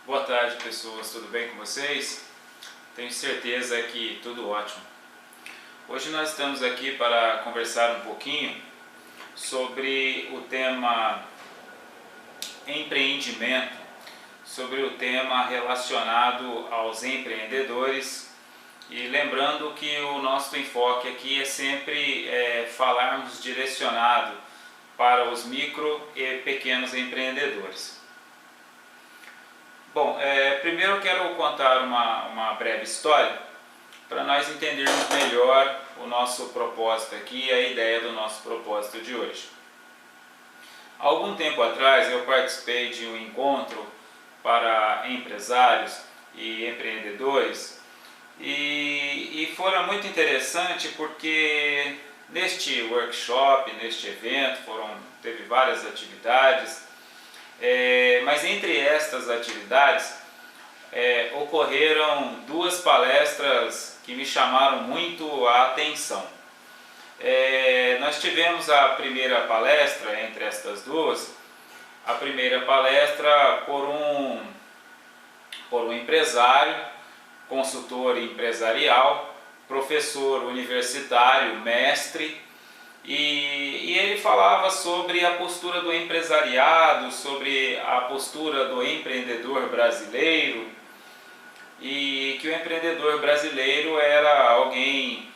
Boa tarde, pessoas, tudo bem com vocês? Tenho certeza que tudo ótimo. Hoje nós estamos aqui para conversar um pouquinho sobre o tema empreendimento, sobre o tema relacionado aos empreendedores, e lembrando que o nosso enfoque aqui é sempre falarmos direcionado para os micro e pequenos empreendedores. Bom, primeiro eu quero contar uma breve história para nós entendermos melhor o nosso propósito aqui e a ideia do nosso propósito de hoje. Há algum tempo atrás eu participei de um encontro para empresários e empreendedores e foi muito interessante porque neste workshop, neste evento, teve várias atividades. Mas entre estas atividades ocorreram duas palestras que me chamaram muito a atenção. Nós tivemos a primeira palestra entre estas duas, a primeira palestra por um empresário, consultor empresarial, professor universitário, mestre. E ele falava sobre a postura do empresariado, sobre a postura do empreendedor brasileiro, e que o empreendedor brasileiro era alguém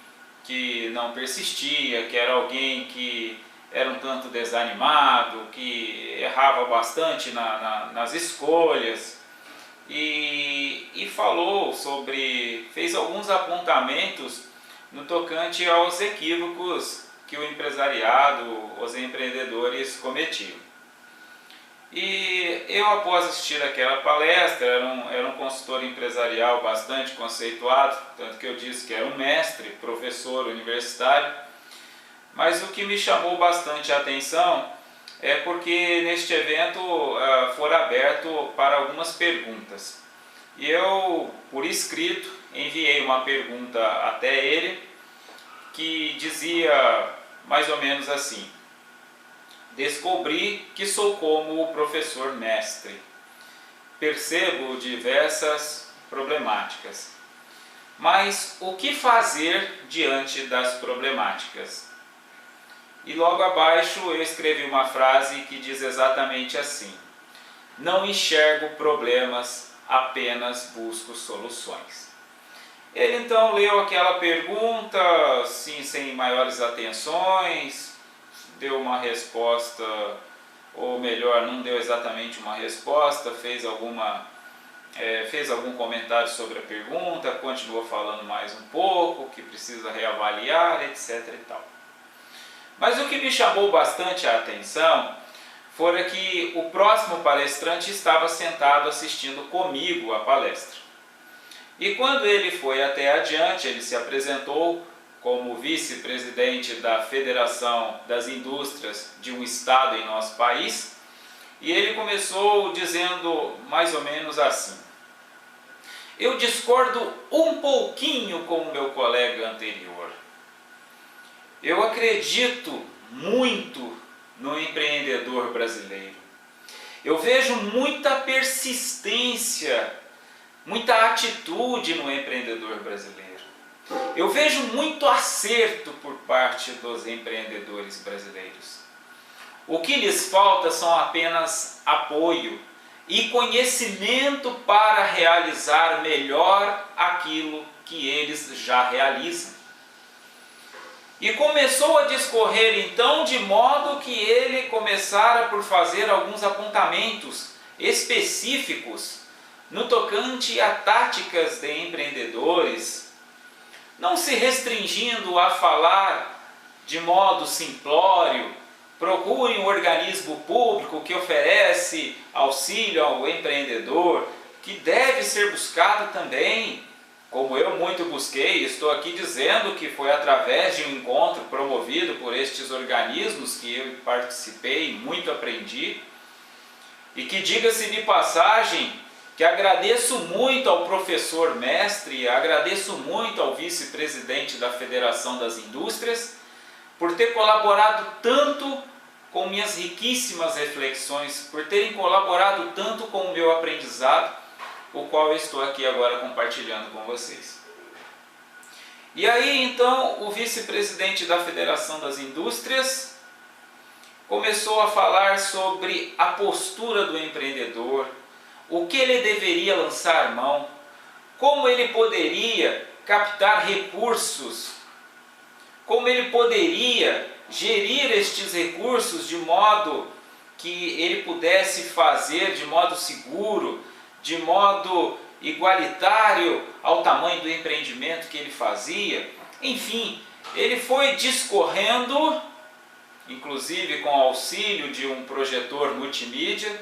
que não persistia, que era alguém que era um tanto desanimado, que errava bastante nas escolhas, e falou fez alguns apontamentos no tocante aos equívocos que o empresariado, os empreendedores cometiam. E eu, após assistir aquela palestra, era um consultor empresarial bastante conceituado, tanto que eu disse que era um mestre, professor universitário, mas o que me chamou bastante a atenção é porque neste evento foi aberto para algumas perguntas. E eu, por escrito, enviei uma pergunta até ele, que dizia mais ou menos assim: descobri que sou como o professor mestre. Percebo diversas problemáticas. Mas o que fazer diante das problemáticas? E logo abaixo eu escrevi uma frase que diz exatamente assim: não enxergo problemas, apenas busco soluções. Ele então leu aquela pergunta, sim, sem maiores atenções, deu uma resposta, ou melhor, não deu exatamente uma resposta, fez algum comentário sobre a pergunta, continuou falando mais um pouco, que precisa reavaliar, etc. e tal. Mas o que me chamou bastante a atenção foi que o próximo palestrante estava sentado assistindo comigo a palestra. E quando ele foi até adiante, ele se apresentou como vice-presidente da Federação das Indústrias de um estado em nosso país, e ele começou dizendo mais ou menos assim: eu discordo um pouquinho com o meu colega anterior. Eu acredito muito no empreendedor brasileiro. Eu vejo muita persistência, muita atitude no empreendedor brasileiro. Eu vejo muito acerto por parte dos empreendedores brasileiros. O que lhes falta são apenas apoio e conhecimento para realizar melhor aquilo que eles já realizam. E começou a discorrer então de modo que ele começara por fazer alguns apontamentos específicos no tocante a táticas de empreendedores, não se restringindo a falar de modo simplório: procure um organismo público que oferece auxílio ao empreendedor, que deve ser buscado também, como eu muito busquei. Estou aqui dizendo que foi através de um encontro promovido por estes organismos que eu participei e muito aprendi, e que, diga-se de passagem, que agradeço muito ao professor mestre, agradeço muito ao vice-presidente da Federação das Indústrias por ter colaborado tanto com minhas riquíssimas reflexões, por terem colaborado tanto com o meu aprendizado o qual eu estou aqui agora compartilhando com vocês. E aí então o vice-presidente da Federação das Indústrias começou a falar sobre a postura do empreendedor, o que ele deveria lançar mão, como ele poderia captar recursos, como ele poderia gerir estes recursos de modo que ele pudesse fazer de modo seguro, de modo igualitário ao tamanho do empreendimento que ele fazia. Enfim, ele foi discorrendo, inclusive com auxílio de um projetor multimídia,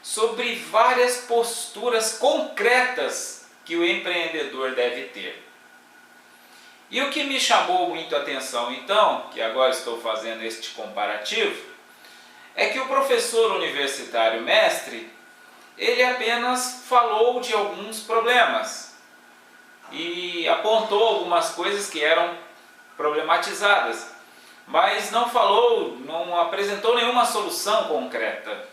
sobre várias posturas concretas que o empreendedor deve ter. E o que me chamou muito a atenção então, que agora estou fazendo este comparativo, é que o professor universitário mestre, ele apenas falou de alguns problemas e apontou algumas coisas que eram problematizadas, mas não falou, não apresentou nenhuma solução concreta.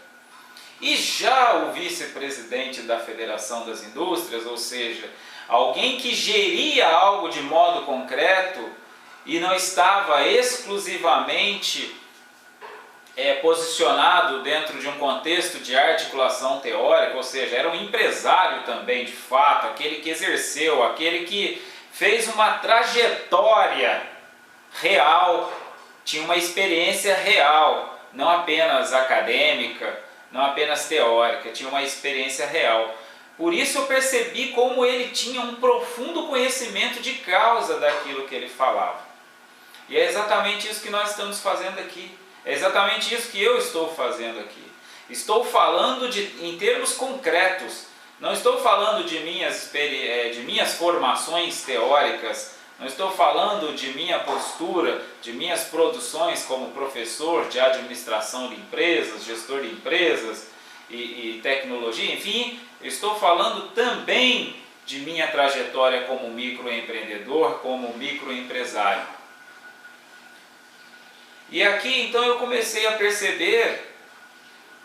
E já o vice-presidente da Federação das Indústrias, ou seja, alguém que geria algo de modo concreto e não estava exclusivamente posicionado dentro de um contexto de articulação teórica, ou seja, era um empresário também de fato, aquele que exerceu, aquele que fez uma trajetória real, tinha uma experiência real, não apenas acadêmica, não apenas teórica, tinha uma experiência real. Por isso eu percebi como ele tinha um profundo conhecimento de causa daquilo que ele falava. E é exatamente isso que nós estamos fazendo aqui. É exatamente isso que eu estou fazendo aqui. Estou falando em termos concretos. Não estou falando de minhas formações teóricas. Não estou falando de minha postura, de minhas produções como professor de administração de empresas, gestor de empresas e tecnologia. Enfim, eu estou falando também de minha trajetória como microempreendedor, como microempresário. E aqui então eu comecei a perceber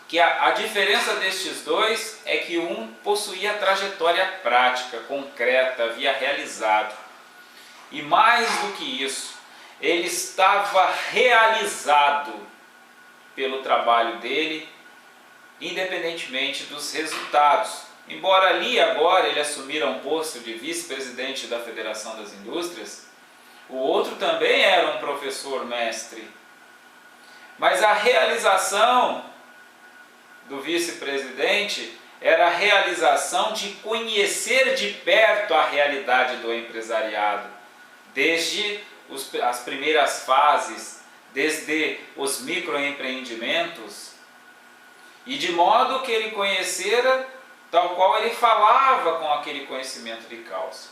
que a diferença destes dois é que um possuía trajetória prática, concreta, havia realizado. E mais do que isso, ele estava realizado pelo trabalho dele, independentemente dos resultados. Embora ali agora ele assumira um posto de vice-presidente da Federação das Indústrias, o outro também era um professor mestre. Mas a realização do vice-presidente era a realização de conhecer de perto a realidade do empresariado, desde as primeiras fases, desde os microempreendimentos, e de modo que ele conhecera tal qual ele falava com aquele conhecimento de causa.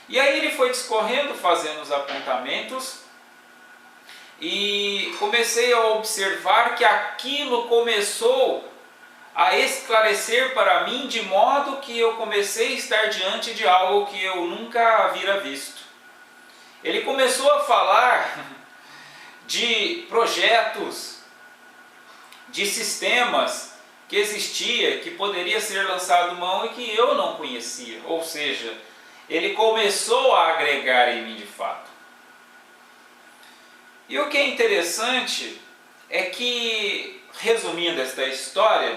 E aí ele foi discorrendo, fazendo os apontamentos, e comecei a observar que aquilo começou a esclarecer para mim, de modo que eu comecei a estar diante de algo que eu nunca havia visto. Ele começou a falar de projetos, de sistemas que existia, que poderia ser lançado mão e que eu não conhecia. Ou seja, ele começou a agregar em mim de fato. E o que é interessante é que, resumindo esta história,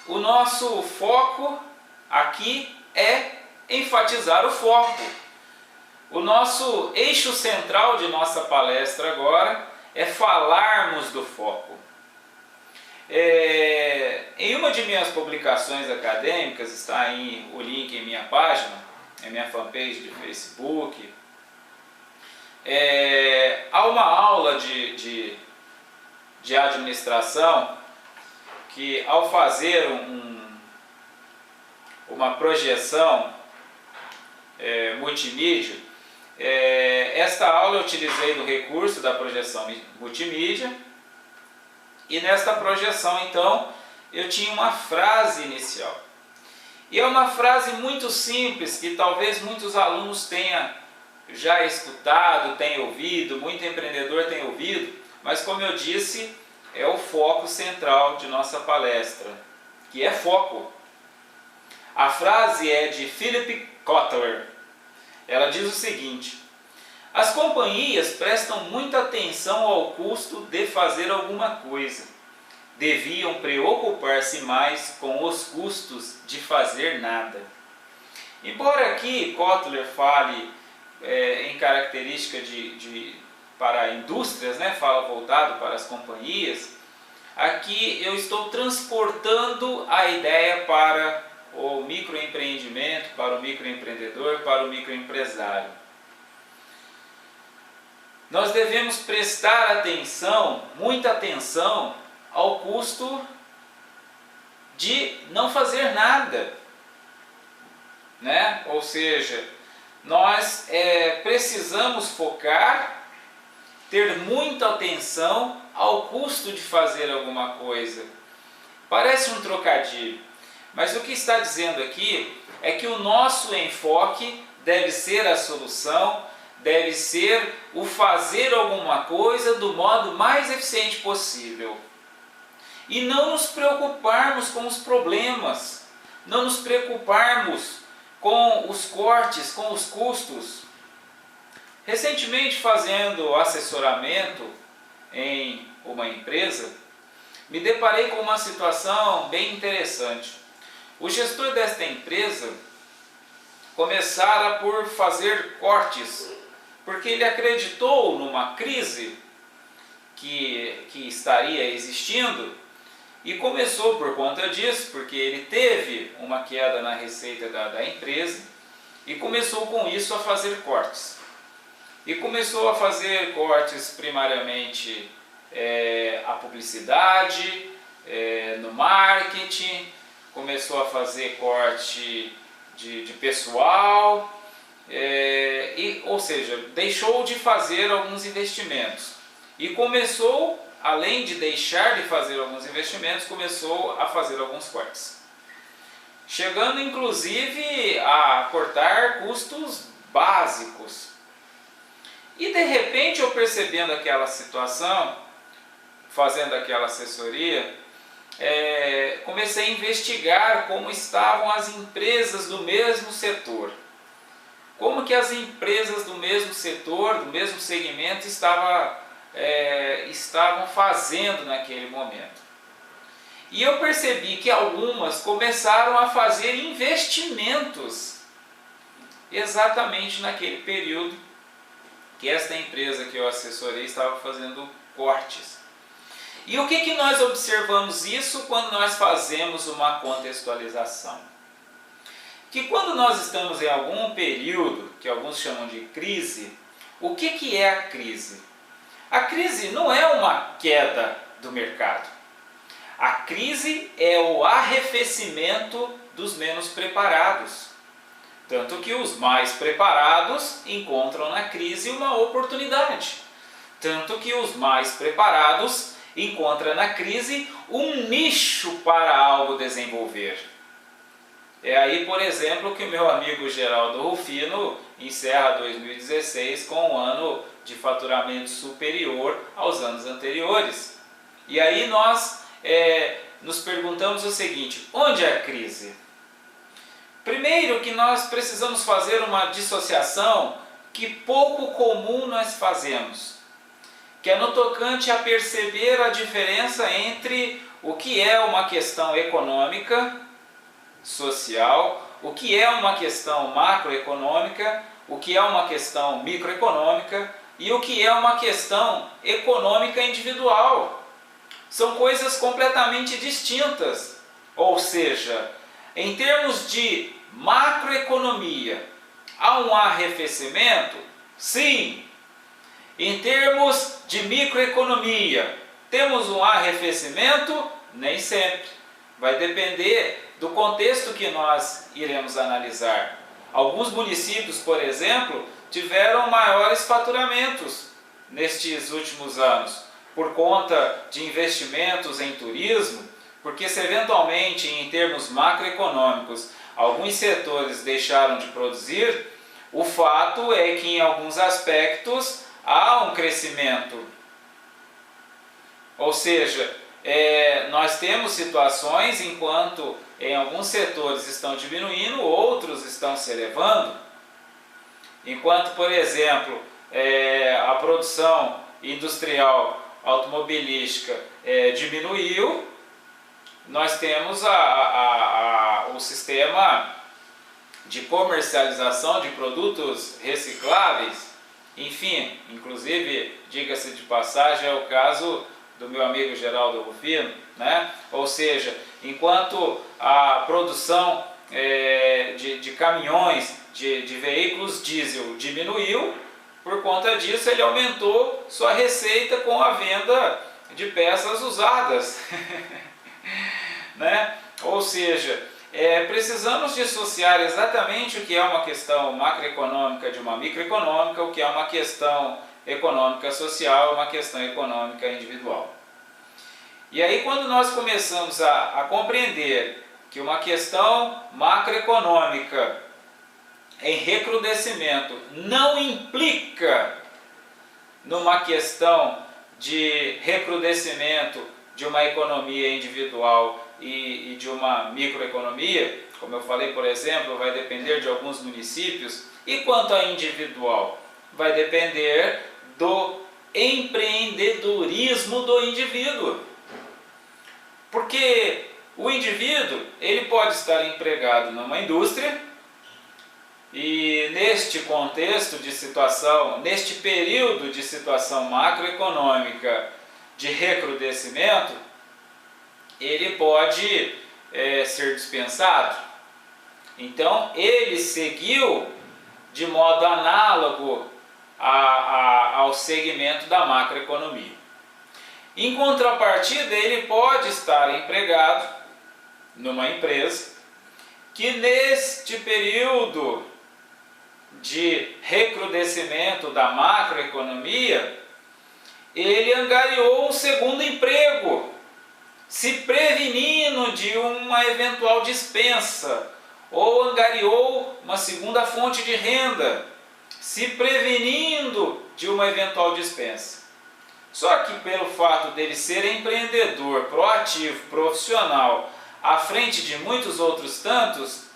o nosso foco aqui é enfatizar o foco. O nosso eixo central de nossa palestra agora é falarmos do foco. Em uma de minhas publicações acadêmicas, está aí o link em minha página, em minha fanpage de Facebook, há uma aula de administração que, ao fazer uma projeção multimídia, esta aula eu utilizei do recurso da projeção multimídia, e nesta projeção então eu tinha uma frase inicial. E é uma frase muito simples, que talvez muitos alunos tenham já escutado, tenham ouvido, muito empreendedor tem ouvido, mas como eu disse, é o foco central de nossa palestra, que é foco. A frase é de Philip Kotler. Ela diz o seguinte: as companhias prestam muita atenção ao custo de fazer alguma coisa. Deviam preocupar-se mais com os custos de fazer nada. Embora aqui Kotler fale em característica para indústrias, né, fala voltado para as companhias, aqui eu estou transportando a ideia para o microempreendimento, para o microempreendedor, para o microempresário. Nós devemos prestar atenção, muita atenção, ao custo de não fazer nada, né? Ou seja, nós precisamos focar, ter muita atenção ao custo de fazer alguma coisa. Parece um trocadilho, mas o que está dizendo aqui é que o nosso enfoque deve ser a solução, deve ser o fazer alguma coisa do modo mais eficiente possível. E não nos preocuparmos com os problemas, não nos preocuparmos com os cortes, com os custos. Recentemente, fazendo assessoramento em uma empresa, me deparei com uma situação bem interessante. O gestor desta empresa começara por fazer cortes, porque ele acreditou numa crise que estaria existindo e começou por conta disso, porque ele teve uma queda na receita da empresa e começou com isso a fazer cortes. E começou a fazer cortes primariamente a publicidade, no marketing, começou a fazer corte de pessoal, ou seja, deixou de fazer alguns investimentos e começou, além de deixar de fazer alguns investimentos, começou a fazer alguns cortes, chegando inclusive a cortar custos básicos. E de repente, eu percebendo aquela situação, fazendo aquela assessoria, comecei a investigar como estavam as empresas do mesmo setor. Como que as empresas do mesmo setor, do mesmo segmento, estavam fazendo naquele momento. E eu percebi que algumas começaram a fazer investimentos exatamente naquele período que esta empresa que eu assessorei estava fazendo cortes. E o que nós observamos isso quando nós fazemos uma contextualização? Que quando nós estamos em algum período, que alguns chamam de crise, o que é a crise? A crise não é uma queda do mercado. A crise é o arrefecimento dos menos preparados. Tanto que os mais preparados encontram na crise uma oportunidade. Tanto que os mais preparados encontram na crise um nicho para algo desenvolver. É aí, por exemplo, que o meu amigo Geraldo Rufino encerra 2016 com um ano de faturamento superior aos anos anteriores. E aí nós nos perguntamos o seguinte: onde é a crise? Primeiro que nós precisamos fazer uma dissociação que pouco comum nós fazemos, que é no tocante a perceber a diferença entre o que é uma questão econômica, social, o que é uma questão macroeconômica, o que é uma questão microeconômica e o que é uma questão econômica individual. São coisas completamente distintas. Ou seja, em termos de macroeconomia, há um arrefecimento? Sim. Em termos de microeconomia, temos um arrefecimento? Nem sempre. Vai depender do contexto que nós iremos analisar. Alguns municípios, por exemplo, tiveram maiores faturamentos nestes últimos anos, por conta de investimentos em turismo, porque se eventualmente, em termos macroeconômicos, alguns setores deixaram de produzir, o fato é que em alguns aspectos há um crescimento. Ou seja, nós temos situações enquanto em alguns setores estão diminuindo, outros estão se elevando. Enquanto, por exemplo, a produção industrial automobilística diminuiu, nós temos o sistema de comercialização de produtos recicláveis. Enfim, inclusive, diga-se de passagem, é o caso do meu amigo Geraldo Rufino, né? Ou seja, enquanto a produção de caminhões, de veículos diesel diminuiu, por conta disso ele aumentou sua receita com a venda de peças usadas. Né? Ou seja, precisamos dissociar exatamente o que é uma questão macroeconômica de uma microeconômica, o que é uma questão econômica social, uma questão econômica individual. E aí, quando nós começamos a compreender que uma questão macroeconômica em recrudescimento não implica numa questão de recrudescimento de uma economia individual e de uma microeconomia, como eu falei, por exemplo, vai depender de alguns municípios, e quanto à individual, vai depender do empreendedorismo do indivíduo. Porque o indivíduo, ele pode estar empregado numa indústria, e neste contexto de situação, neste período de situação macroeconômica de recrudescimento, ele pode ser dispensado. Então, ele seguiu de modo análogo ao segmento da macroeconomia. Em contrapartida, ele pode estar empregado numa empresa que neste período de recrudescimento da macroeconomia, ele angariou um segundo emprego, se prevenindo de uma eventual dispensa, ou angariou uma segunda fonte de renda, se prevenindo de uma eventual dispensa. Só que pelo fato dele ser empreendedor, proativo, profissional, à frente de muitos outros tantos,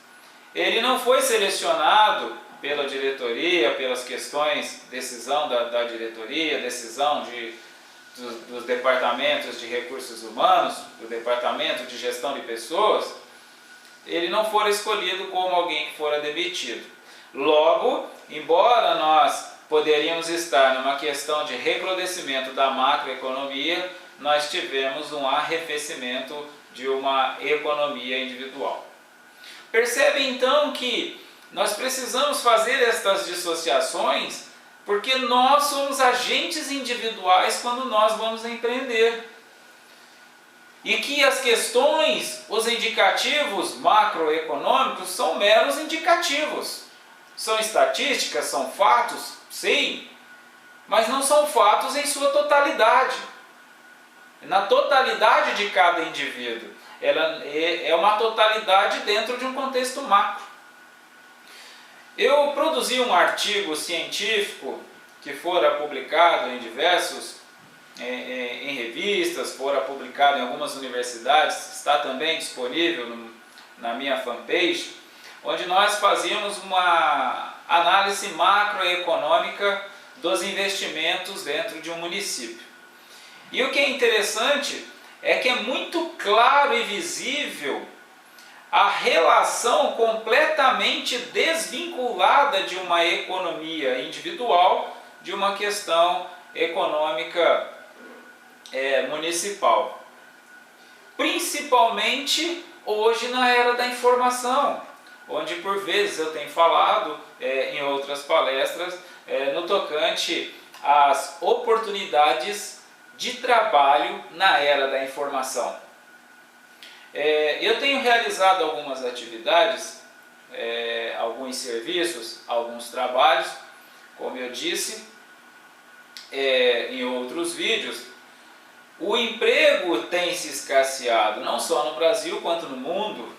ele não foi selecionado pela diretoria, pelas questões, decisão da diretoria, decisão dos departamentos de recursos humanos, do departamento de gestão de pessoas, ele não fora escolhido como alguém que fora demitido. Logo, embora nós poderíamos estar numa questão de recrudescimento da macroeconomia, nós tivemos um arrefecimento de uma economia individual. Percebe então que nós precisamos fazer estas dissociações, porque nós somos agentes individuais quando nós vamos empreender. E que as questões, os indicativos macroeconômicos são meros indicativos. São estatísticas, são fatos, sim, mas não são fatos em sua totalidade. Na totalidade de cada indivíduo. Ela é uma totalidade dentro de um contexto macro. Eu produzi um artigo científico que fora publicado em diversos em revistas, fora publicado em algumas universidades, está também disponível na minha fanpage, onde nós fazíamos uma análise macroeconômica dos investimentos dentro de um município. E o que é interessante é que é muito claro e visível a relação completamente desvinculada de uma economia individual de uma questão econômica municipal. Principalmente hoje na era da informação, onde por vezes eu tenho falado em outras palestras no tocante às oportunidades de trabalho na era da informação. Eu tenho realizado algumas atividades, alguns serviços, alguns trabalhos, como eu disse em outros vídeos. O emprego tem se escasseado, não só no Brasil quanto no mundo,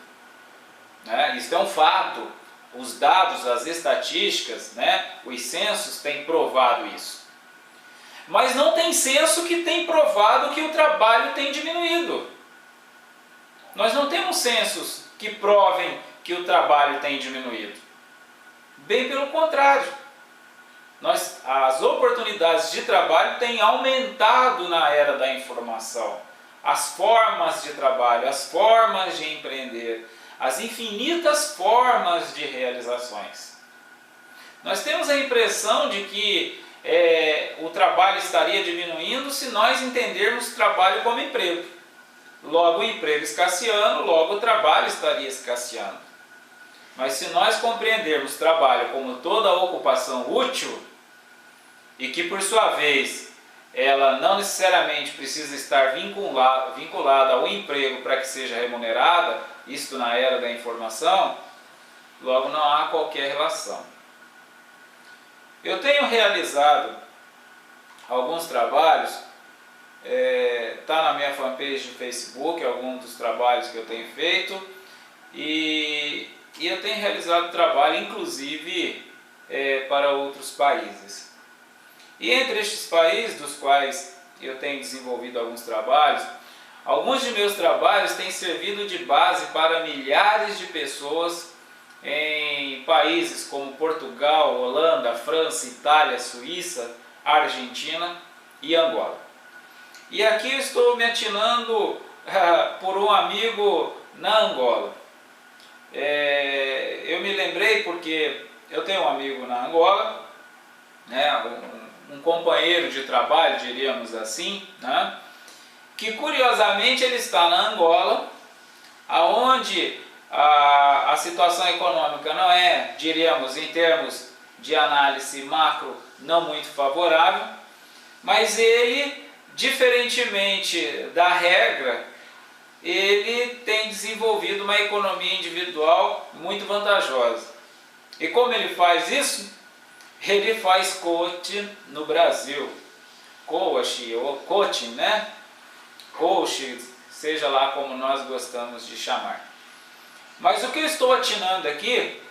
né? Isso é um fato. Os dados, as estatísticas, né? Os censos têm provado isso. Mas não tem censo que tem provado que o trabalho tem diminuído. Nós não temos censos que provem que o trabalho tem diminuído. Bem pelo contrário. As oportunidades de trabalho têm aumentado na era da informação. As formas de trabalho, as formas de empreender, as infinitas formas de realizações. Nós temos a impressão de que o trabalho estaria diminuindo se nós entendermos o trabalho como emprego. Logo o emprego escasseando, logo o trabalho estaria escasseando. Mas se nós compreendermos o trabalho como toda ocupação útil, e que por sua vez ela não necessariamente precisa estar vinculada ao emprego para que seja remunerada, isto na era da informação, logo não há qualquer relação. Eu tenho realizado alguns trabalhos, está na minha fanpage do Facebook, alguns dos trabalhos que eu tenho feito, e eu tenho realizado trabalho inclusive para outros países. E entre estes países dos quais eu tenho desenvolvido alguns trabalhos, alguns de meus trabalhos têm servido de base para milhares de pessoas em países como Portugal, Holanda, França, Itália, Suíça, Argentina e Angola. E aqui eu estou me atinando por um amigo na Angola. Eu me lembrei porque eu tenho um amigo na Angola, um companheiro de trabalho, diríamos assim, que curiosamente ele está na Angola, aonde a situação econômica não é, diríamos, em termos de análise macro, não muito favorável, mas ele, diferentemente da regra, ele tem desenvolvido uma economia individual muito vantajosa. E como ele faz isso? Ele faz coaching no Brasil. Coaching, ou coaching, né? Coaching, seja lá como nós gostamos de chamar. Mas o que eu estou atinando aqui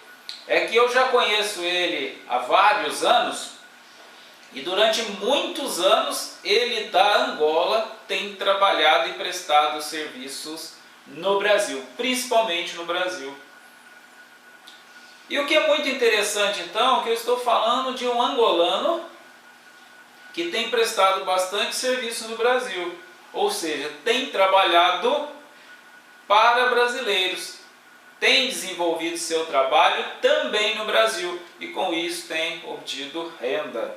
é que eu já conheço ele há vários anos e durante muitos anos ele da Angola tem trabalhado e prestado serviços no Brasil, principalmente no Brasil. E o que é muito interessante então, é que eu estou falando de um angolano que tem prestado bastante serviço no Brasil, ou seja, tem trabalhado para brasileiros, tem desenvolvido seu trabalho também no Brasil e com isso tem obtido renda,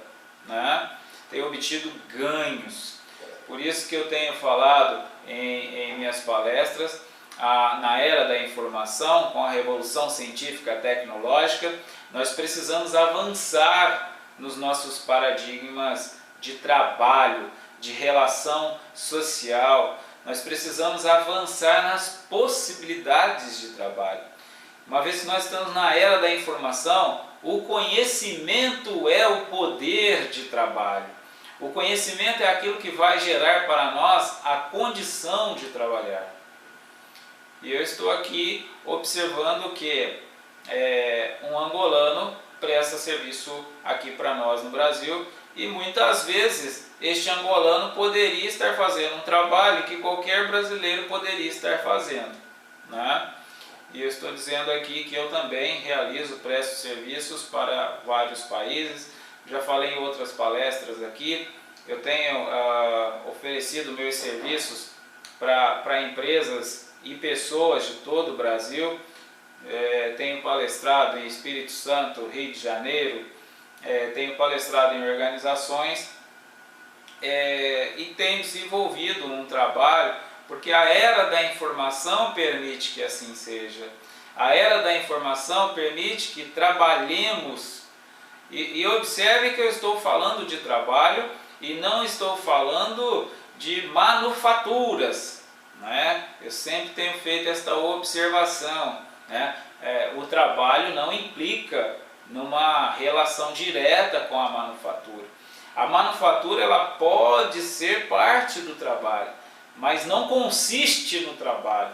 tem obtido ganhos. Por isso que eu tenho falado em minhas palestras, na era da informação, com a revolução científica tecnológica, nós precisamos avançar nos nossos paradigmas de trabalho, de relação social. Nós precisamos avançar nas possibilidades de trabalho. Uma vez que nós estamos na era da informação, o conhecimento é o poder de trabalho. O conhecimento é aquilo que vai gerar para nós a condição de trabalhar. E eu estou aqui observando que um angolano presta serviço aqui para nós no Brasil e muitas vezes este angolano poderia estar fazendo um trabalho que qualquer brasileiro poderia estar fazendo, E eu estou dizendo aqui que eu também presto serviços para vários países. Já falei em outras palestras aqui, eu tenho oferecido meus serviços para empresas e pessoas de todo o Brasil. Tenho palestrado em Espírito Santo, Rio de Janeiro, tenho palestrado em organizações e tenho desenvolvido um trabalho, porque a era da informação permite que assim seja. A era da informação permite que trabalhemos, e observe que eu estou falando de trabalho e não estou falando de manufaturas, Eu sempre tenho feito esta observação, o trabalho não implica numa relação direta com a manufatura. A manufatura ela pode ser parte do trabalho, mas não consiste no trabalho.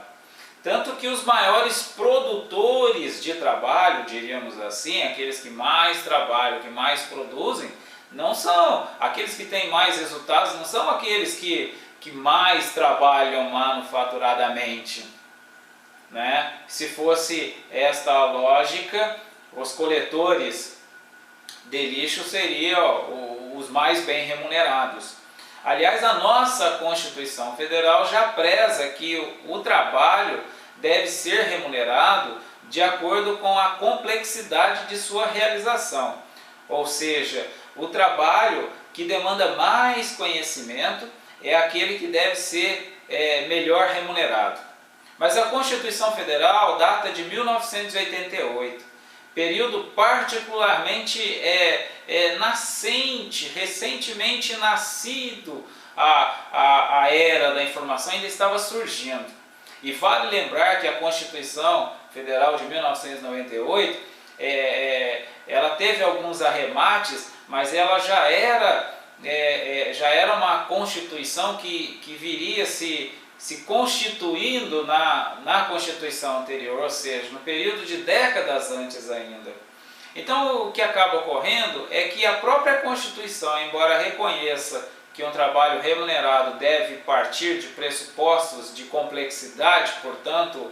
Tanto que os maiores produtores de trabalho, diríamos assim, aqueles que mais trabalham, que mais produzem, não são aqueles que têm mais resultados, não são aqueles que mais trabalham manufaturadamente. né? Se fosse esta a lógica, os coletores de lixo seriam os mais bem remunerados. Aliás, a nossa Constituição Federal já preza que o trabalho deve ser remunerado de acordo com a complexidade de sua realização. Ou seja, o trabalho que demanda mais conhecimento é aquele que deve ser melhor remunerado. Mas a Constituição Federal data de 1988, período particularmente nascente, recentemente nascido, a era da informação ainda estava surgindo. E vale lembrar que a Constituição Federal de 1998, ela teve alguns arremates, mas ela já era uma Constituição que viria se constituindo na Constituição anterior, ou seja, no período de décadas antes ainda. Então, o que acaba ocorrendo é que a própria Constituição, embora reconheça que um trabalho remunerado deve partir de pressupostos de complexidade, portanto,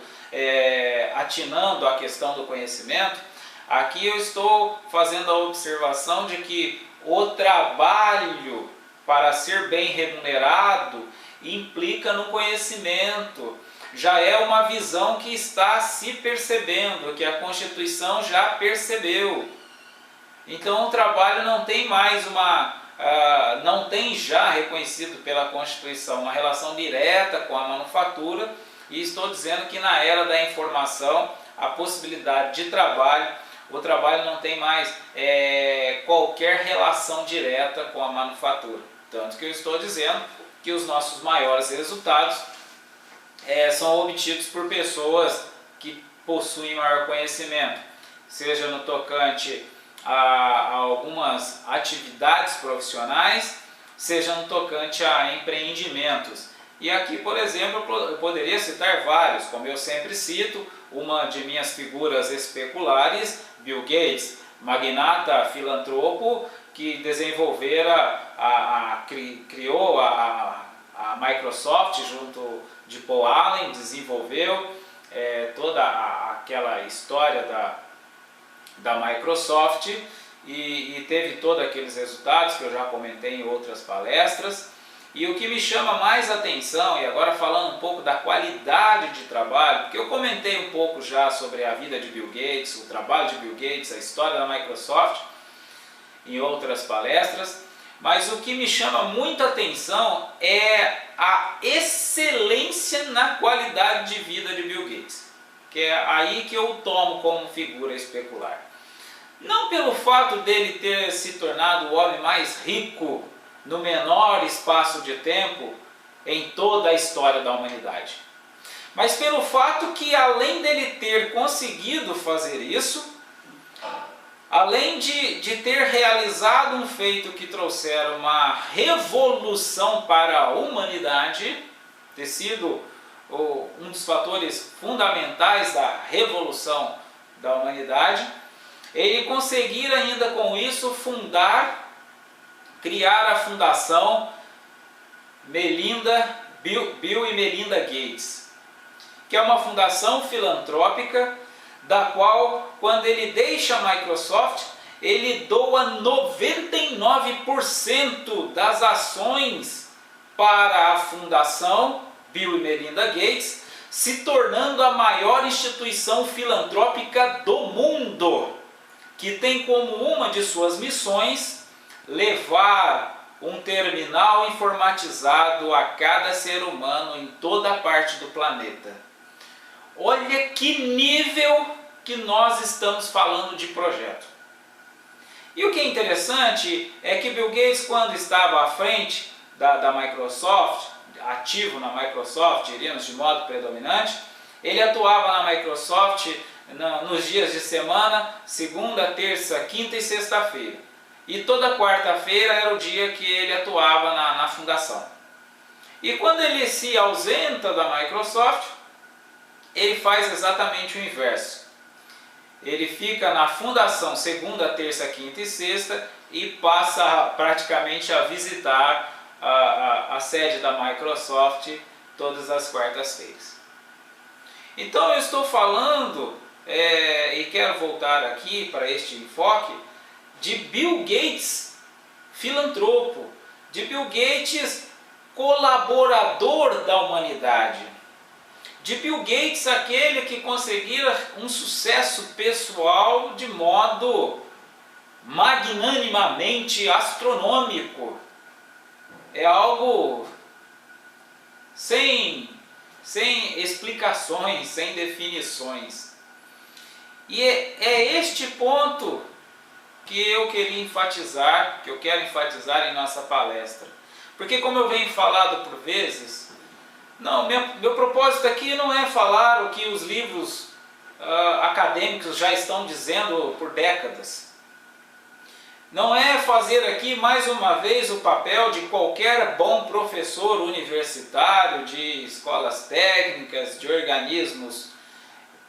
atinando a questão do conhecimento, aqui eu estou fazendo a observação de que o trabalho, para ser bem remunerado, implica no conhecimento. Já é uma visão que está se percebendo, que a Constituição já percebeu. Então o trabalho não tem mais não tem já reconhecido pela Constituição uma relação direta com a manufatura, e estou dizendo que na era da informação, a possibilidade de trabalho, o trabalho não tem mais qualquer relação direta com a manufatura. Tanto que eu estou dizendo que os nossos maiores resultados são obtidos por pessoas que possuem maior conhecimento, seja no tocante a algumas atividades profissionais, seja no tocante a empreendimentos. E aqui, por exemplo, eu poderia citar vários, como eu sempre cito, uma de minhas figuras especulares, Bill Gates, magnata filantropo, que criou a Microsoft junto de Paul Allen, desenvolveu toda aquela história da Microsoft e teve todos aqueles resultados que eu já comentei em outras palestras. E o que me chama mais atenção, e agora falando um pouco da qualidade de trabalho, porque eu comentei um pouco já sobre a vida de Bill Gates, o trabalho de Bill Gates, a história da Microsoft, em outras palestras, mas o que me chama muita atenção é a excelência na qualidade de vida de Bill Gates, que é aí que eu tomo como figura especular. Não pelo fato dele ter se tornado o homem mais rico no menor espaço de tempo em toda a história da humanidade, mas pelo fato que, além dele ter conseguido fazer isso, além de ter realizado um feito que trouxera uma revolução para a humanidade, ter sido um dos fatores fundamentais da revolução da humanidade, ele conseguir ainda com isso criar a fundação Bill e Melinda Gates, que é uma fundação filantrópica, da qual, quando ele deixa a Microsoft, ele doa 99% das ações para a fundação Bill e Melinda Gates, se tornando a maior instituição filantrópica do mundo, que tem como uma de suas missões levar um terminal informatizado a cada ser humano em toda a parte do planeta. Olha que nível que nós estamos falando de projeto. E o que é interessante é que Bill Gates, quando estava à frente da Microsoft, ativo na Microsoft, diríamos de modo predominante, ele atuava na Microsoft nos dias de semana, segunda, terça, quinta e sexta-feira. E toda quarta-feira era o dia que ele atuava na fundação. E quando ele se ausenta da Microsoft, ele faz exatamente o inverso. Ele fica na fundação segunda, terça, quinta e sexta e passa praticamente a visitar a sede da Microsoft todas as quartas-feiras. Então eu estou falando, e quero voltar aqui para este enfoque, de Bill Gates, filantropo, de Bill Gates, colaborador da humanidade, de Bill Gates, aquele que conseguira um sucesso pessoal de modo magnanimamente astronômico. É algo sem explicações, sem definições. E é este ponto que eu queria enfatizar, que eu quero enfatizar em nossa palestra. Porque como eu venho falado por vezes, meu propósito aqui não é falar o que os livros acadêmicos já estão dizendo por décadas. Não é fazer aqui mais uma vez o papel de qualquer bom professor universitário, de escolas técnicas, de organismos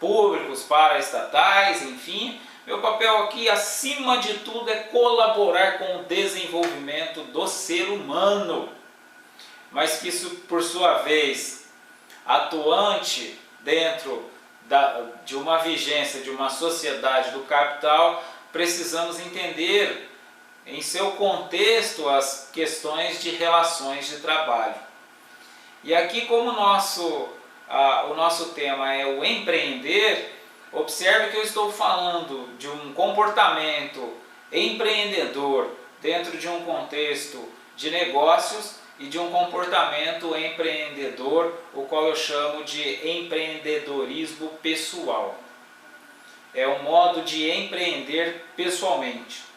públicos, paraestatais, enfim. Meu papel aqui, acima de tudo, é colaborar com o desenvolvimento do ser humano, mas que isso, por sua vez, atuante dentro de uma vigência de uma sociedade do capital, precisamos entender em seu contexto as questões de relações de trabalho. E aqui, como o nosso tema é o empreender, observe que eu estou falando de um comportamento empreendedor dentro de um contexto de negócios e de um comportamento empreendedor, o qual eu chamo de empreendedorismo pessoal. É um modo de empreender pessoalmente.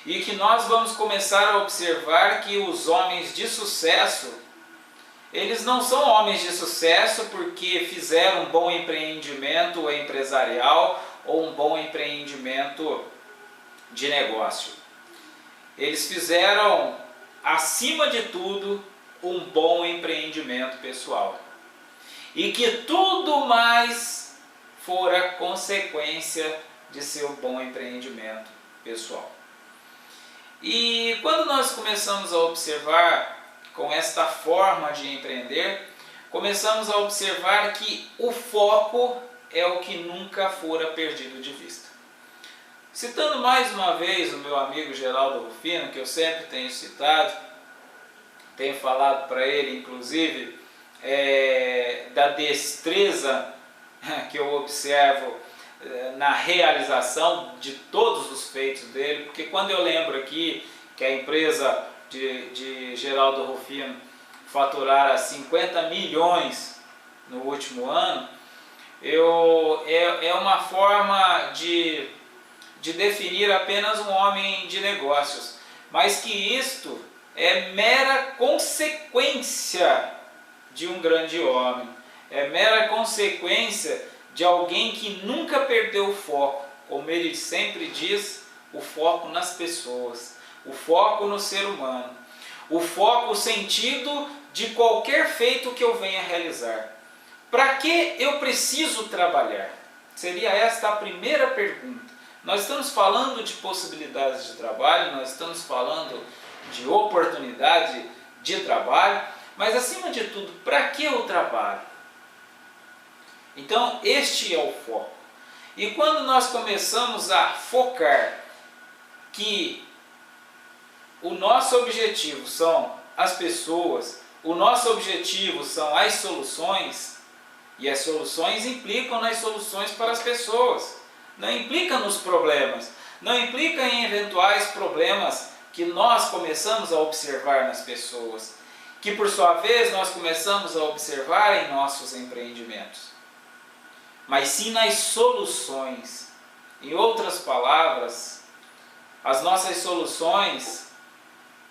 E que nós vamos começar a observar que os homens de sucesso, eles não são homens de sucesso porque fizeram um bom empreendimento empresarial ou um bom empreendimento de negócio. Eles fizeram, acima de tudo, um bom empreendimento pessoal. E que tudo mais fora consequência de seu bom empreendimento pessoal. E quando nós começamos a observar com esta forma de empreender, começamos a observar que o foco é o que nunca fora perdido de vista. Citando mais uma vez o meu amigo Geraldo Rufino, que eu sempre tenho citado, tenho falado para ele, inclusive, da destreza que eu observo na realização de todos os feitos dele, porque quando eu lembro aqui que a empresa de Geraldo Rufino faturara 50 milhões no último ano, é uma forma de definir apenas um homem de negócios, mas que isto é mera consequência de um grande homem, é mera consequência de alguém que nunca perdeu o foco, como ele sempre diz, o foco nas pessoas, o foco no ser humano, o foco, o sentido de qualquer feito que eu venha realizar. Para que eu preciso trabalhar? Seria esta a primeira pergunta. Nós estamos falando de possibilidades de trabalho, nós estamos falando de oportunidade de trabalho, mas acima de tudo, para que eu trabalho? Então, este é o foco. E quando nós começamos a focar que o nosso objetivo são as pessoas, o nosso objetivo são as soluções, e as soluções implicam nas soluções para as pessoas, não implica nos problemas, não implica em eventuais problemas que nós começamos a observar nas pessoas, que por sua vez nós começamos a observar em nossos empreendimentos, mas sim nas soluções. Em outras palavras, as nossas soluções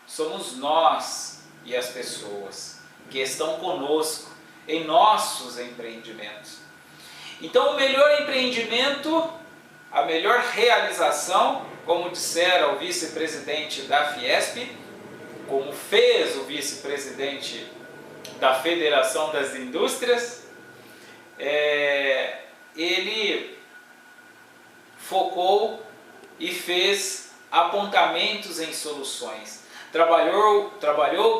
somos nós e as pessoas que estão conosco em nossos empreendimentos. Então, o melhor empreendimento, a melhor realização, como dissera o vice-presidente da Fiesp, como fez o vice-presidente da Federação das Indústrias, ele focou e fez apontamentos em soluções, trabalhou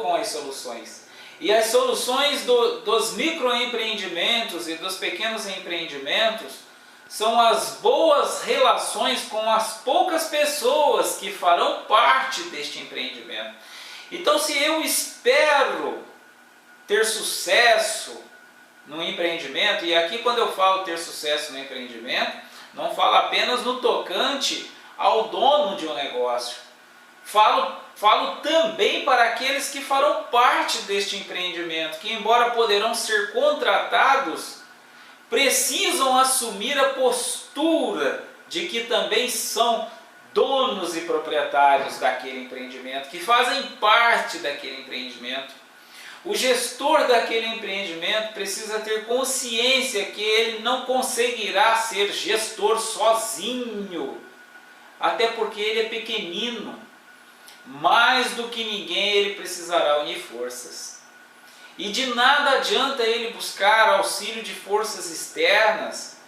com as soluções. E as soluções dos microempreendimentos e dos pequenos empreendimentos são as boas relações com as poucas pessoas que farão parte deste empreendimento. Então, se eu espero ter sucesso no empreendimento, e aqui quando eu falo ter sucesso no empreendimento, não falo apenas no tocante ao dono de um negócio, falo também para aqueles que farão parte deste empreendimento, que embora poderão ser contratados, precisam assumir a postura de que também são donos e proprietários daquele empreendimento, que fazem parte daquele empreendimento. O gestor daquele empreendimento precisa ter consciência que ele não conseguirá ser gestor sozinho, até porque ele é pequenino. Mais do que ninguém ele precisará unir forças. E de nada adianta ele buscar auxílio de forças externas,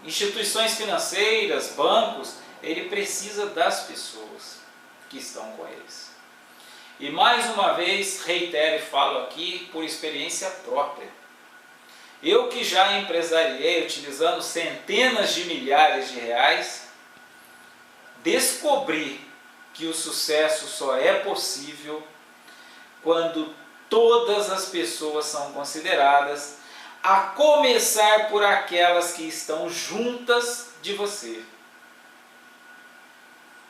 instituições financeiras, bancos. Ele precisa das pessoas que estão com eles. E mais uma vez, reitero e falo aqui por experiência própria. Eu que já empresariei utilizando centenas de milhares de reais, descobri que o sucesso só é possível quando todas as pessoas são consideradas, a começar por aquelas que estão juntas de você.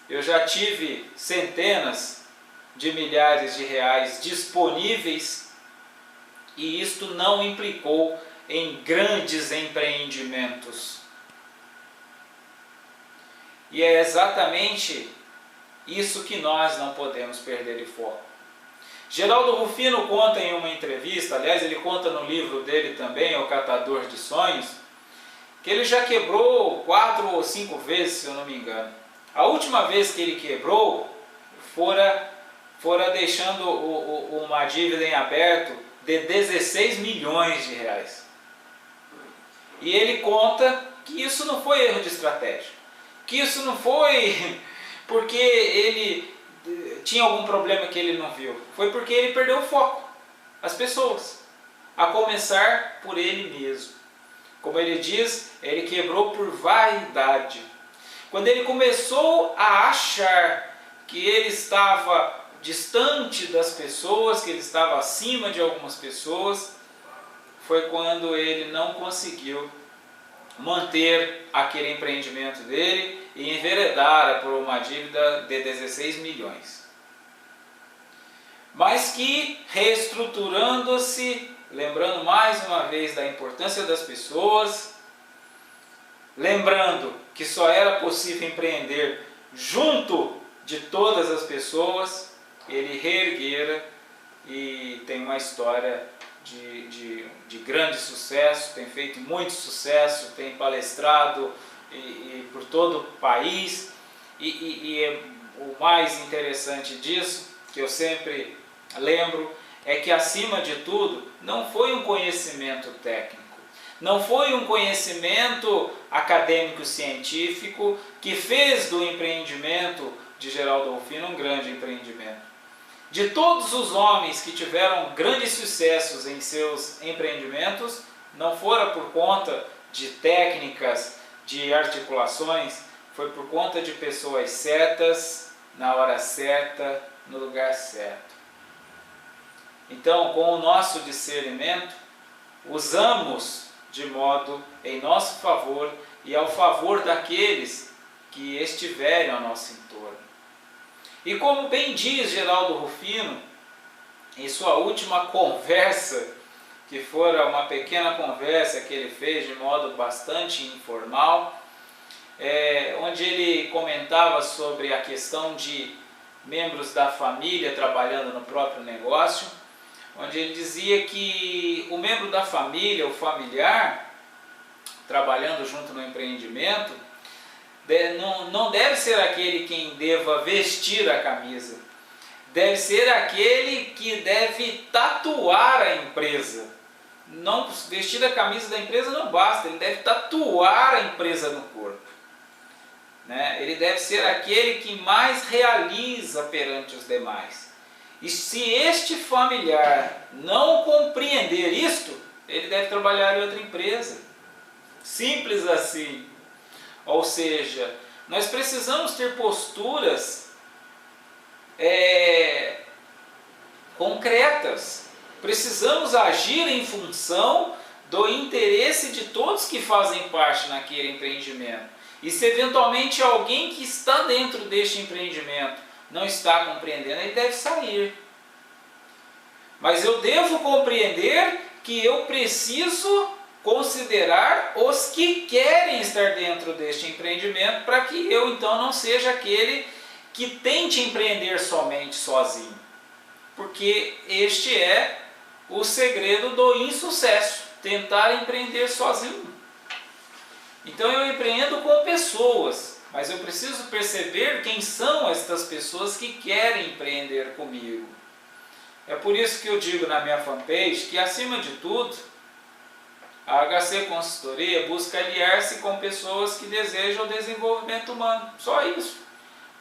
Eu já tive centenas de milhares de reais disponíveis e isto não implicou em grandes empreendimentos. E é exatamente isso que nós não podemos perder de foco. Geraldo Rufino conta em uma entrevista, aliás ele conta no livro dele também, O Catador de Sonhos, que ele já quebrou 4 ou 5 vezes, se eu não me engano. A última vez que ele quebrou, fora deixando uma dívida em aberto de 16 milhões de reais. E ele conta que isso não foi erro de estratégia, que isso não foi porque ele tinha algum problema que ele não viu, foi porque ele perdeu o foco, as pessoas, a começar por ele mesmo. Como ele diz, ele quebrou por vaidade. Quando ele começou a achar que ele estava distante das pessoas, que ele estava acima de algumas pessoas, foi quando ele não conseguiu manter aquele empreendimento dele e enveredar por uma dívida de 16 milhões. Mas que, reestruturando-se, lembrando mais uma vez da importância das pessoas, lembrando que só era possível empreender junto de todas as pessoas, ele reerguera e tem uma história de grande sucesso, tem feito muito sucesso, tem palestrado por todo o país e o mais interessante disso, que eu sempre lembro, é que acima de tudo não foi um conhecimento técnico, não foi um conhecimento acadêmico-científico que fez do empreendimento de Geraldo Rufino um grande empreendimento. De todos os homens que tiveram grandes sucessos em seus empreendimentos, não fora por conta de técnicas, de articulações, foi por conta de pessoas certas, na hora certa, no lugar certo. Então, com o nosso discernimento, usamos de modo em nosso favor e ao favor daqueles que estiverem ao nosso entorno. E como bem diz Geraldo Rufino, em sua última conversa, que fora uma pequena conversa que ele fez de modo bastante informal, onde ele comentava sobre a questão de membros da família trabalhando no próprio negócio, onde ele dizia que o membro da família, o familiar, trabalhando junto no empreendimento, não deve ser aquele quem deva vestir a camisa, deve ser aquele que deve tatuar a empresa. Não vestir a camisa da empresa não basta, ele deve tatuar a empresa no corpo. Ele deve ser aquele que mais realiza perante os demais. E se este familiar não compreender isto, ele deve trabalhar em outra empresa. Simples assim. Ou seja, nós precisamos ter posturas concretas. Precisamos agir em função do interesse de todos que fazem parte naquele empreendimento. E se eventualmente alguém que está dentro deste empreendimento não está compreendendo, ele deve sair. Mas eu devo compreender que eu preciso considerar os que querem estar dentro deste empreendimento, para que eu então não seja aquele que tente empreender somente sozinho. Porque este é o segredo do insucesso, tentar empreender sozinho. Então eu empreendo com pessoas, mas eu preciso perceber quem são estas pessoas que querem empreender comigo. É por isso que eu digo na minha fanpage que, acima de tudo, a HC Consultoria busca aliar-se com pessoas que desejam o desenvolvimento humano. Só isso.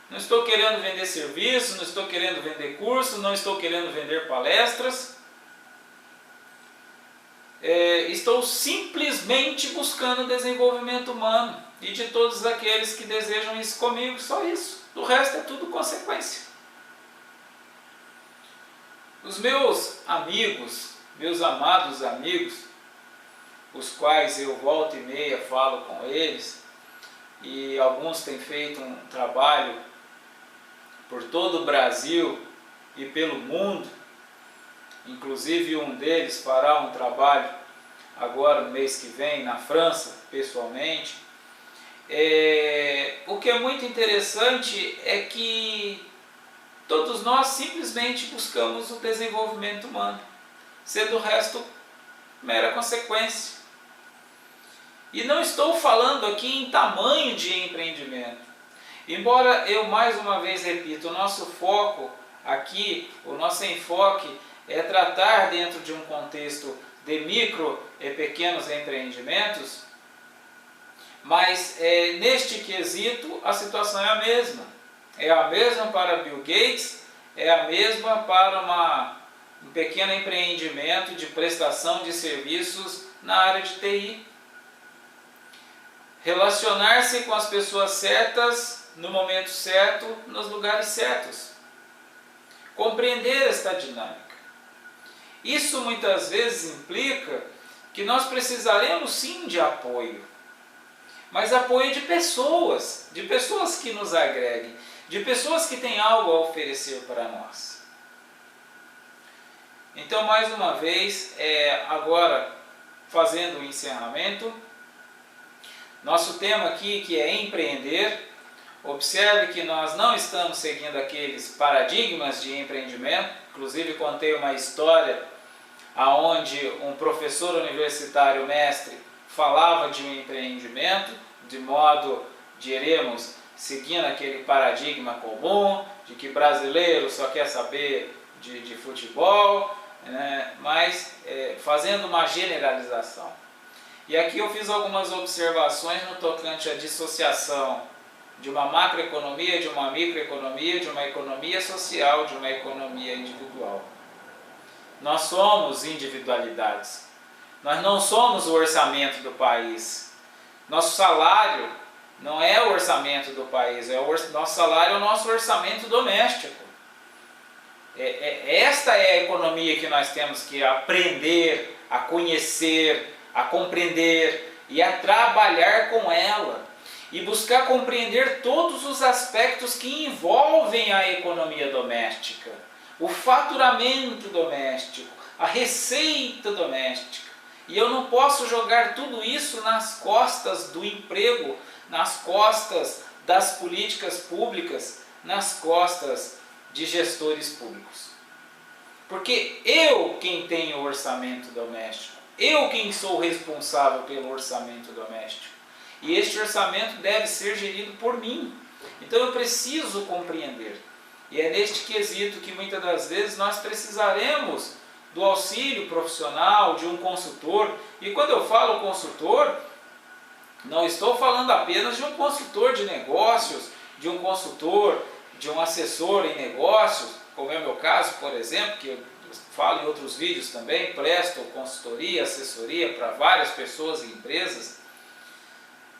Não estou querendo vender serviço, não estou querendo vender curso, não estou querendo vender palestras. Estou simplesmente buscando o desenvolvimento humano e de todos aqueles que desejam isso comigo. Só isso. O resto é tudo consequência. Os meus amigos, meus amados amigos, os quais eu volta e meia falo com eles, e alguns têm feito um trabalho por todo o Brasil e pelo mundo, inclusive um deles fará um trabalho agora no mês que vem na França, pessoalmente. O que é muito interessante é que todos nós simplesmente buscamos o desenvolvimento humano, sendo o resto mera consequência. E não estou falando aqui em tamanho de empreendimento. Embora eu mais uma vez repito, o nosso foco aqui, o nosso enfoque é tratar dentro de um contexto de micro e pequenos empreendimentos, mas neste quesito a situação é a mesma. É a mesma para Bill Gates, é a mesma para um pequeno empreendimento de prestação de serviços na área de TI. Relacionar-se com as pessoas certas, no momento certo, nos lugares certos. Compreender esta dinâmica. Isso muitas vezes implica que nós precisaremos sim de apoio, mas apoio de pessoas que nos agreguem, de pessoas que têm algo a oferecer para nós. Então, mais uma vez, agora fazendo o encerramento, nosso tema aqui que é empreender. Observe que nós não estamos seguindo aqueles paradigmas de empreendimento. Inclusive contei uma história onde um professor universitário mestre falava de um empreendimento, de modo de iremos seguindo aquele paradigma comum, de que brasileiro só quer saber de futebol, né? Mas fazendo uma generalização. E aqui eu fiz algumas observações no tocante à dissociação de uma macroeconomia, de uma microeconomia, de uma economia social, de uma economia individual. Nós somos individualidades. Nós não somos o orçamento do país. Nosso salário não é o orçamento do país, nosso salário é o nosso orçamento doméstico. Esta é a economia que nós temos que aprender, a conhecer, a compreender e a trabalhar com ela. E buscar compreender todos os aspectos que envolvem a economia doméstica. O faturamento doméstico, a receita doméstica. E eu não posso jogar tudo isso nas costas do emprego, nas costas das políticas públicas, nas costas de gestores públicos. Porque eu quem tenho o orçamento doméstico, eu quem sou responsável pelo orçamento doméstico. E este orçamento deve ser gerido por mim. Então eu preciso compreender. E é neste quesito que muitas das vezes nós precisaremos do auxílio profissional, de um consultor. E quando eu falo consultor, não estou falando apenas de um consultor de negócios, de um consultor, de um assessor em negócios, como é o meu caso, por exemplo, que eu falo em outros vídeos também, presto consultoria, assessoria para várias pessoas e empresas,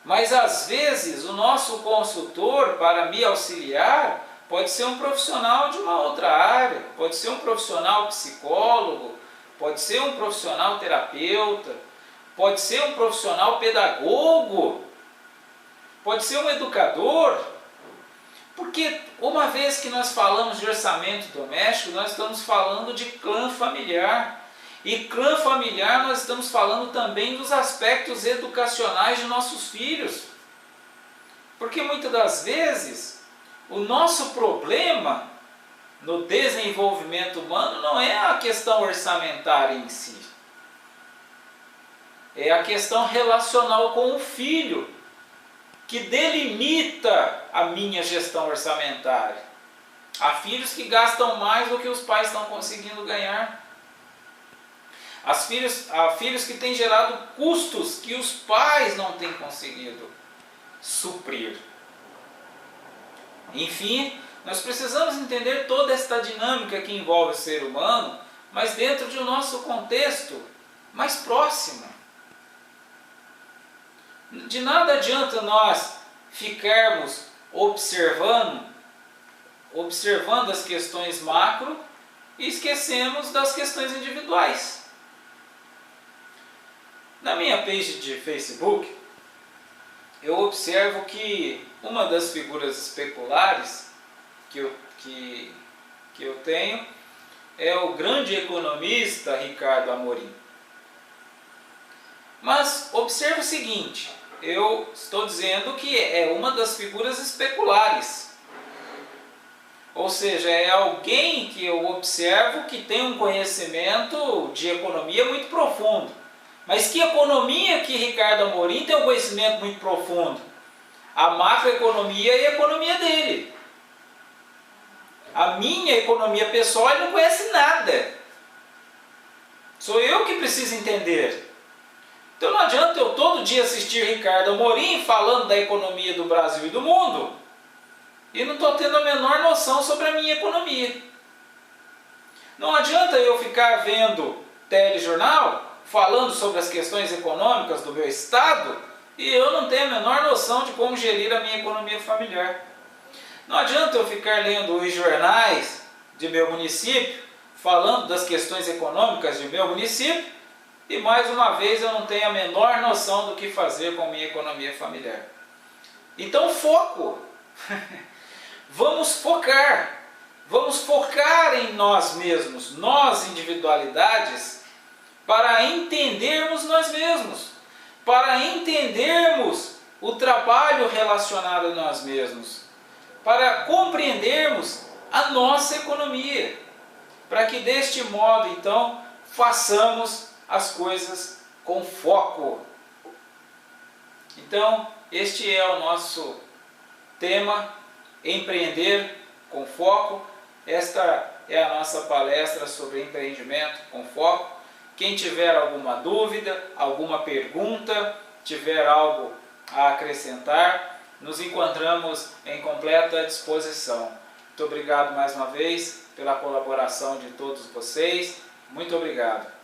mas às vezes o nosso consultor, para me auxiliar, pode ser um profissional de uma outra área, pode ser um profissional psicólogo, pode ser um profissional terapeuta, pode ser um profissional pedagogo, pode ser um educador, porque uma vez que nós falamos de orçamento doméstico, nós estamos falando de clã familiar. E clã familiar nós estamos falando também dos aspectos educacionais de nossos filhos. Porque muitas das vezes o nosso problema no desenvolvimento humano não é a questão orçamentária em si. É a questão relacional com o filho, que delimita a minha gestão orçamentária. Há filhos que gastam mais do que os pais estão conseguindo ganhar. Há filhos que têm gerado custos que os pais não têm conseguido suprir. Enfim, nós precisamos entender toda esta dinâmica que envolve o ser humano, mas dentro de um nosso contexto mais próximo. De nada adianta nós ficarmos observando as questões macro e esquecemos das questões individuais. Na minha page de Facebook, eu observo que uma das figuras especulares que eu tenho é o grande economista Ricardo Amorim. Mas observe o seguinte, eu estou dizendo que é uma das figuras especulares. Ou seja, é alguém que eu observo que tem um conhecimento de economia muito profundo. Mas que economia que Ricardo Amorim tem um conhecimento muito profundo? A macroeconomia e a economia dele. A minha economia pessoal ele não conhece nada. Sou eu que preciso entender. Então não adianta eu todo dia assistir Ricardo Amorim falando da economia do Brasil e do mundo e não estou tendo a menor noção sobre a minha economia. Não adianta eu ficar vendo telejornal falando sobre as questões econômicas do meu estado e eu não tenho a menor noção de como gerir a minha economia familiar. Não adianta eu ficar lendo os jornais de meu município falando das questões econômicas de meu município e mais uma vez eu não tenho a menor noção do que fazer com a minha economia familiar. Então foco! Vamos focar em nós mesmos, nós individualidades, para entendermos nós mesmos, para entendermos o trabalho relacionado a nós mesmos, para compreendermos a nossa economia, para que deste modo, então, façamos as coisas com foco. Então, este é o nosso tema, empreender com foco. Esta é a nossa palestra sobre empreendimento com foco. Quem tiver alguma dúvida, alguma pergunta, tiver algo a acrescentar, nos encontramos em completa disposição. Muito obrigado mais uma vez pela colaboração de todos vocês. Muito obrigado.